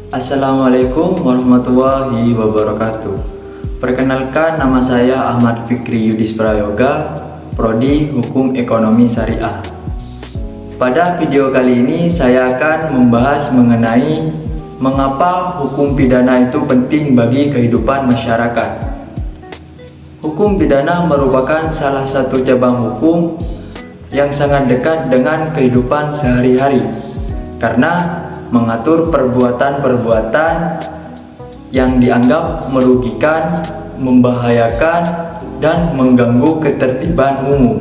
Assalamualaikum warahmatullahi wabarakatuh. Perkenalkan, nama saya Ahmad Fikri Yudis Prayoga, Prodi Hukum Ekonomi Syariah. Pada video kali ini saya akan membahas mengenai mengapa hukum pidana itu penting bagi kehidupan masyarakat. Hukum pidana merupakan salah satu cabang hukum yang sangat dekat dengan kehidupan sehari-hari karena mengatur perbuatan-perbuatan yang dianggap merugikan, membahayakan, dan mengganggu ketertiban umum.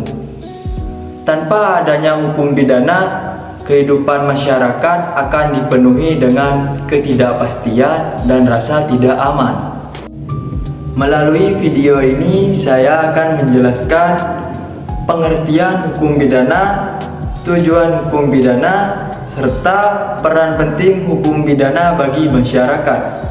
Tanpa adanya hukum pidana, kehidupan masyarakat akan dipenuhi dengan ketidakpastian dan rasa tidak aman. Melalui video ini, saya akan menjelaskan pengertian hukum pidana, tujuan hukum pidana, serta peran penting hukum pidana bagi masyarakat.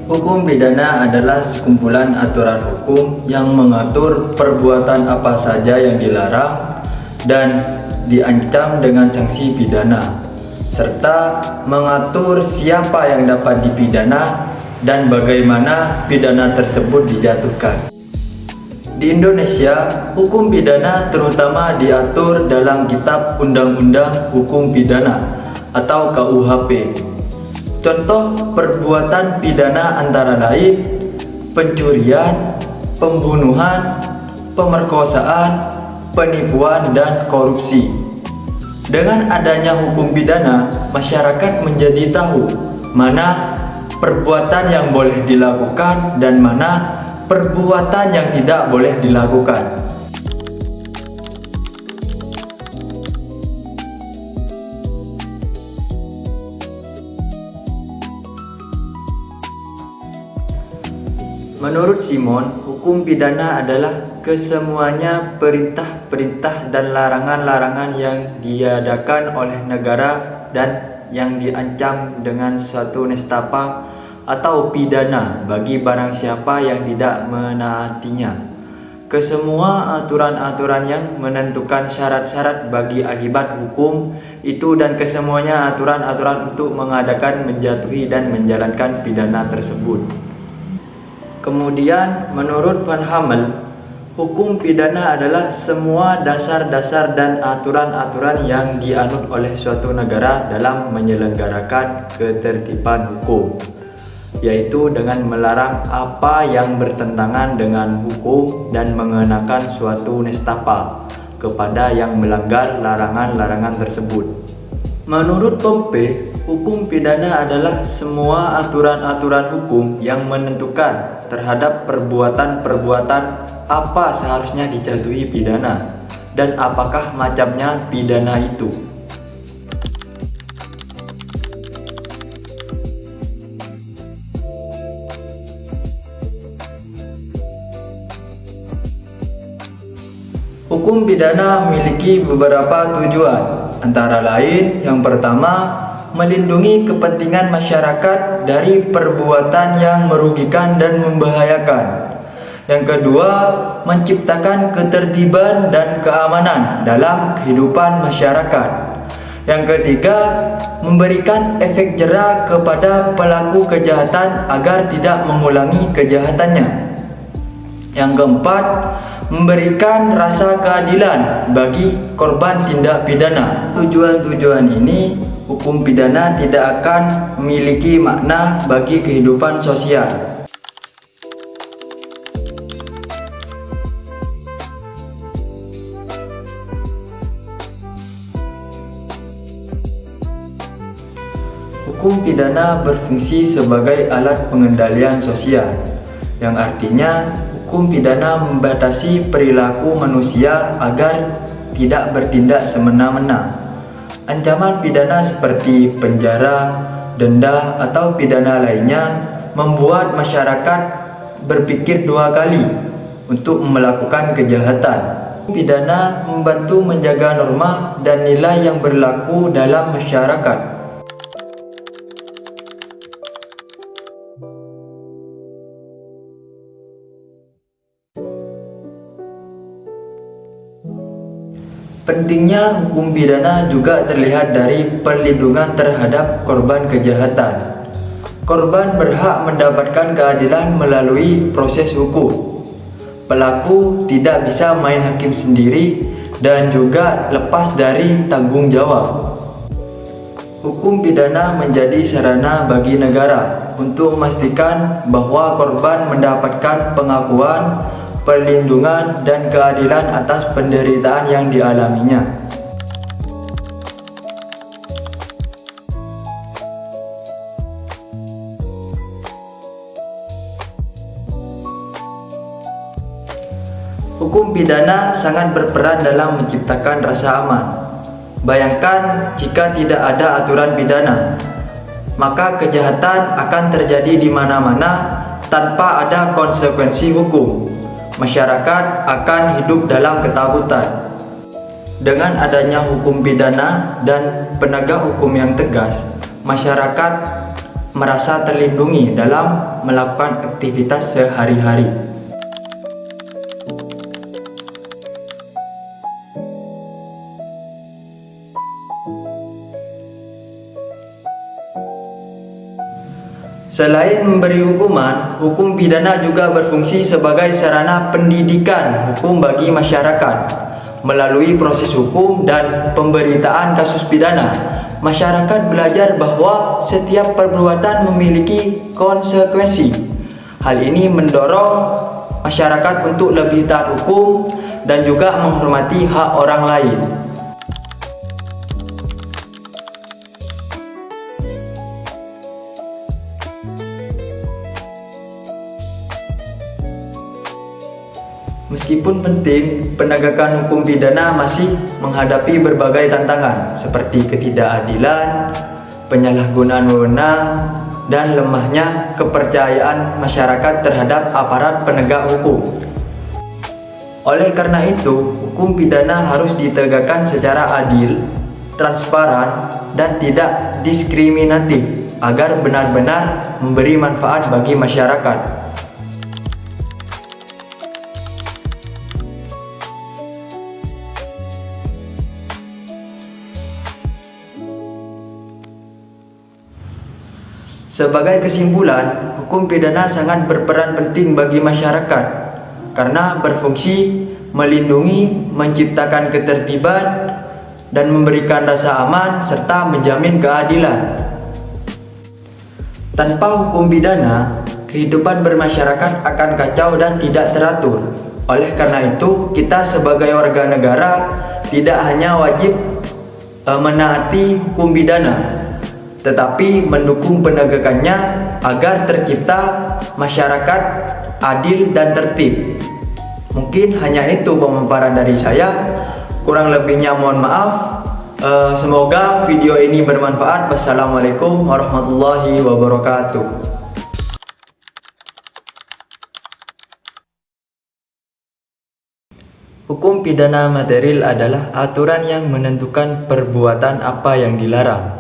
Hukum pidana adalah sekumpulan aturan hukum yang mengatur perbuatan apa saja yang dilarang dan diancam dengan sanksi pidana, serta mengatur siapa yang dapat dipidana dan bagaimana pidana tersebut dijatuhkan. Di Indonesia, hukum pidana terutama diatur dalam Kitab Undang-Undang Hukum Pidana atau KUHP. Contoh perbuatan pidana antara lain pencurian, pembunuhan, pemerkosaan, penipuan, dan korupsi. Dengan adanya hukum pidana, masyarakat menjadi tahu mana perbuatan yang boleh dilakukan dan mana perbuatan yang tidak boleh dilakukan. Menurut Simon, hukum pidana adalah kesemuanya perintah-perintah dan larangan-larangan yang diadakan oleh negara dan yang diancam dengan suatu nestapa atau pidana bagi barang siapa yang tidak menaatinya. Kesemua aturan-aturan yang menentukan syarat-syarat bagi akibat hukum itu dan kesemuanya aturan-aturan untuk mengadakan, menjatuhi, dan menjalankan pidana tersebut. Kemudian, menurut Van Hammel, hukum pidana adalah semua dasar-dasar dan aturan-aturan yang dianut oleh suatu negara dalam menyelenggarakan ketertiban hukum, yaitu dengan melarang apa yang bertentangan dengan hukum dan mengenakan suatu nestapa kepada yang melanggar larangan-larangan tersebut. Menurut Pompe, hukum pidana adalah semua aturan-aturan hukum yang menentukan terhadap perbuatan-perbuatan apa seharusnya dijatuhi pidana dan apakah macamnya pidana itu. Hukum pidana memiliki beberapa tujuan, antara lain yang pertama, melindungi kepentingan masyarakat dari perbuatan yang merugikan dan membahayakan. Yang kedua, menciptakan ketertiban dan keamanan dalam kehidupan masyarakat. Yang ketiga, memberikan efek jera kepada pelaku kejahatan agar tidak mengulangi kejahatannya. Yang keempat, memberikan rasa keadilan bagi korban tindak pidana. Tujuan-tujuan ini, hukum pidana tidak akan memiliki makna bagi kehidupan sosial. Hukum pidana berfungsi sebagai alat pengendalian sosial, yang artinya hukum pidana membatasi perilaku manusia agar tidak bertindak semena-mena. Ancaman pidana seperti penjara, denda, atau pidana lainnya membuat masyarakat berpikir dua kali untuk melakukan kejahatan. Pidana membantu menjaga norma dan nilai yang berlaku dalam masyarakat. Pentingnya hukum pidana juga terlihat dari perlindungan terhadap korban kejahatan. Korban berhak mendapatkan keadilan melalui proses hukum. Pelaku tidak bisa main hakim sendiri dan juga lepas dari tanggung jawab. Hukum pidana menjadi sarana bagi negara untuk memastikan bahwa korban mendapatkan pengakuan, perlindungan, dan keadilan atas penderitaan yang dialaminya. Hukum pidana sangat berperan dalam menciptakan rasa aman. Bayangkan jika tidak ada aturan pidana, maka kejahatan akan terjadi di mana-mana tanpa ada konsekuensi hukum. Masyarakat akan hidup dalam ketakutan. Dengan adanya hukum pidana dan penegak hukum yang tegas, masyarakat merasa terlindungi dalam melakukan aktivitas sehari-hari. Selain memberi hukuman, hukum pidana juga berfungsi sebagai sarana pendidikan hukum bagi masyarakat. Melalui proses hukum dan pemberitaan kasus pidana, masyarakat belajar bahwa setiap perbuatan memiliki konsekuensi. Hal ini mendorong masyarakat untuk lebih taat hukum dan juga menghormati hak orang lain. Meskipun penting, penegakan hukum pidana masih menghadapi berbagai tantangan seperti ketidakadilan, penyalahgunaan wewenang, dan lemahnya kepercayaan masyarakat terhadap aparat penegak hukum. Oleh karena itu, hukum pidana harus ditegakkan secara adil, transparan, dan tidak diskriminatif agar benar-benar memberi manfaat bagi masyarakat. Sebagai kesimpulan, hukum pidana sangat berperan penting bagi masyarakat karena berfungsi melindungi, menciptakan ketertiban, dan memberikan rasa aman serta menjamin keadilan. Tanpa hukum pidana, kehidupan bermasyarakat akan kacau dan tidak teratur. Oleh karena itu, kita sebagai warga negara tidak hanya wajib menaati hukum pidana, tetapi mendukung penegakannya agar tercipta masyarakat adil dan tertib. Mungkin hanya itu pemaparan dari saya. Kurang lebihnya mohon maaf. Semoga video ini bermanfaat. Wassalamualaikum warahmatullahi wabarakatuh. Hukum pidana material adalah aturan yang menentukan perbuatan apa yang dilarang,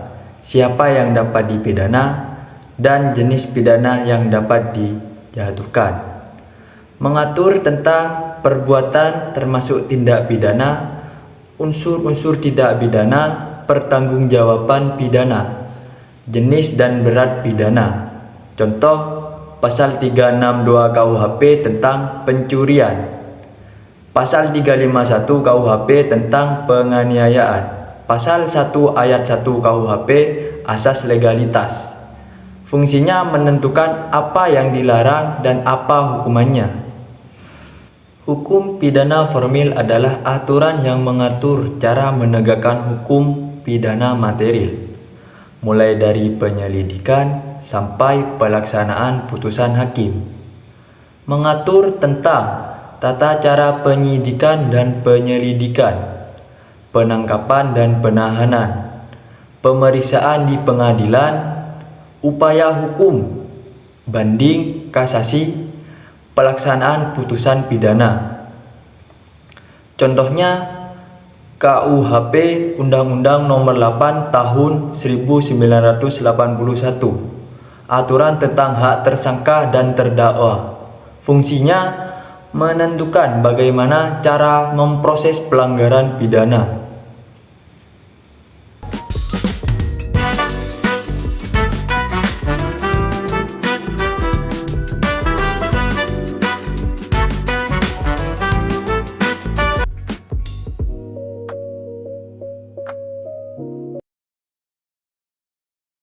siapa yang dapat dipidana, dan jenis pidana yang dapat dijatuhkan. Mengatur tentang perbuatan termasuk tindak pidana, unsur-unsur tidak pidana, pertanggungjawaban pidana, jenis dan berat pidana. Contoh, pasal 362 KUHP tentang pencurian, pasal 351 KUHP tentang penganiayaan, pasal 1 ayat 1 KUHP asas legalitas. Fungsinya menentukan apa yang dilarang dan apa hukumannya. Hukum pidana formil adalah aturan yang mengatur cara menegakkan hukum pidana material, mulai dari penyelidikan sampai pelaksanaan putusan hakim. Mengatur tentang tata cara penyidikan dan penyelidikan, penangkapan dan penahanan, pemeriksaan di pengadilan, upaya hukum, banding, kasasi, pelaksanaan putusan pidana. Contohnya KUHP Undang-Undang Nomor 8 Tahun 1981, aturan tentang hak tersangka dan terdakwa. Fungsinya menentukan bagaimana cara memproses pelanggaran pidana.